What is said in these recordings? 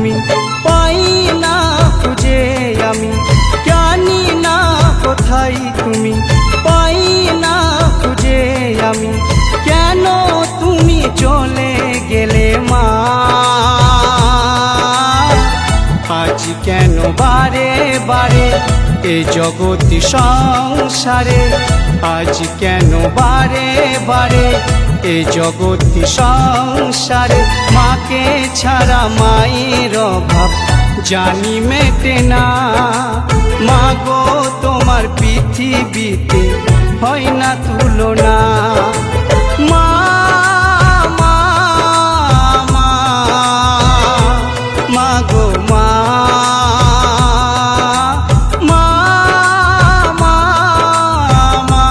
তুমি, পাই না খুঁজে আমি, জানি না কোথায় তুমি, পাই না খুঁজে আমি, কেন তুমি চলে গেলে মা? আজ কেন বারে বারে এ জগৎ সংসারে, আজ কেন বারে বারে এ জগৎ সংসারে, মাকে ছাড়া মায়ের অভাব জানি মেটে না। মাগো তোমার পৃথিবীতে হয় না তুলনা। মা মা মা মাগো মা মা মা মা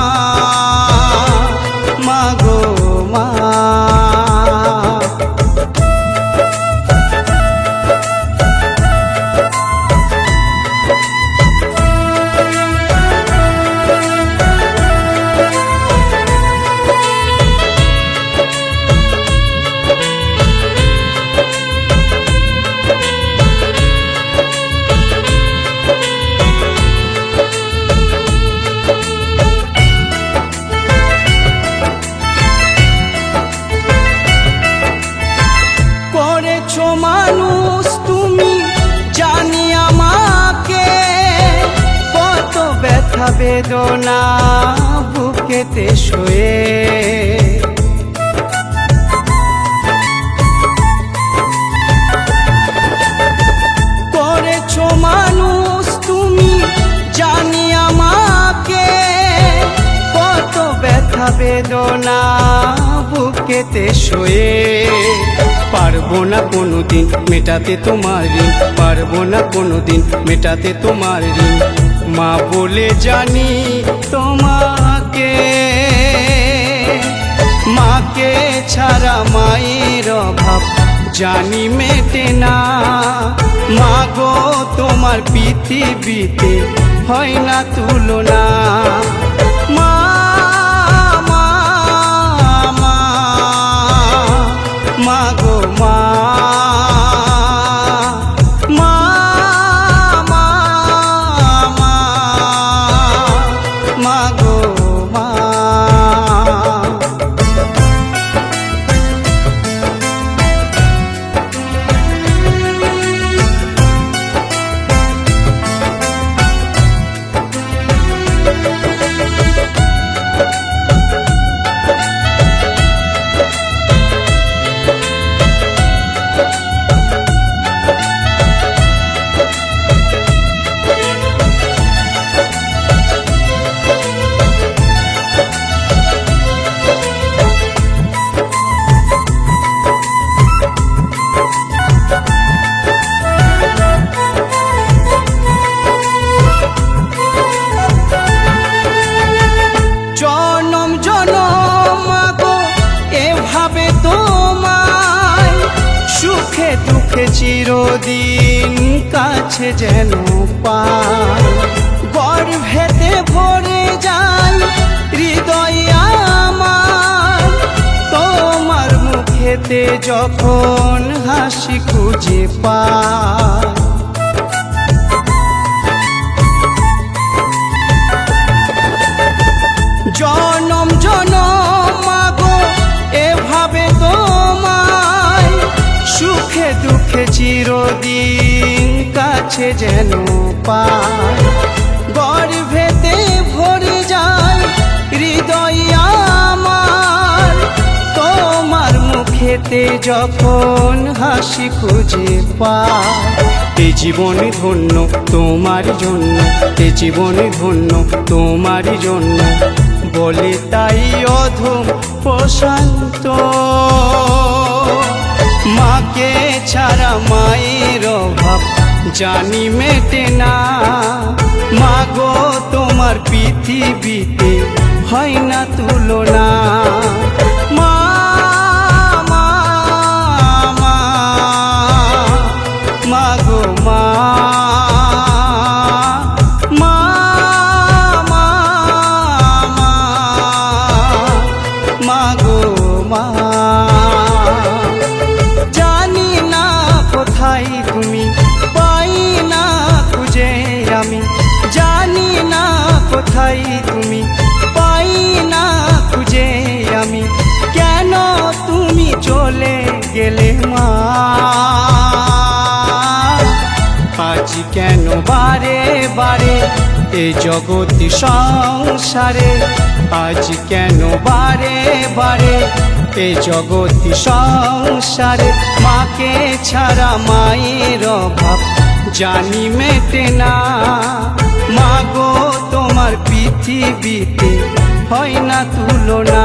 মাগো মা। মানুষ তুমি জানি আমাকে, কত ব্যথা বেদনা বুকেতে শুয়ে, করেছো মানুষ তুমি জানি আমাকে, কত ব্যথা বেদনা বুকেতে শুয়ে। পারবো না কোনোদিন মেটাতে তোমার ঋণ, পারবো না কোনোদিন মেটাতে তোমার ঋণ, মা বলে জানি তোমাকে। মাকে ছাড়া মায়ের অভাব জানি মেটে না। মাগো তোমার পৃথিবীতে হয় না তুলনা। মা মা মা মাগো মা মা মা মা মাগো মা। দুঃখে চিরদিন কাছে যেন পাই, গর্ভেতে ভরে যায় হৃদয় আমার, তোমার মুখেতে যখন হাসি খুঁজে পাই। জনম জনম মাগো এভাবে তোমায়, সুখে দুঃখে চিরদিন কাছে যেন পাই, গর্ভেতে ভরে যায় হৃদয় আমার, তোমার মুখেতে যখন হাসি খুঁজে পাই। এ জীবন ধন্য তোমার জন্য, এ জীবন ধন্য তোমার জন্য, বলে তাই অধম প্রশান্ত। মাকে ছাড়া মায়ের অভাব জানি মেটে না। মাগো তোমার পৃথিবীতে হয় না তুলনা। মা মা মা মাগো মা মা মা মা মাগো মা। জানি না কোথায় তুমি, পাই না খুঁজে আমি, জানি না কোথায় তুমি, পাই না খুঁজে আমি, কেন তুমি চলে গেলে মা? আজ কেন বারে বারে এ জগৎ সংসারে, আজ কেন বারে বারে এ জগৎ সংসারে, মাকে ছাড়া মায়ের অভাব জানি মেটে না। মা গো তোমার পৃথিবীতে হয় না তুলনা।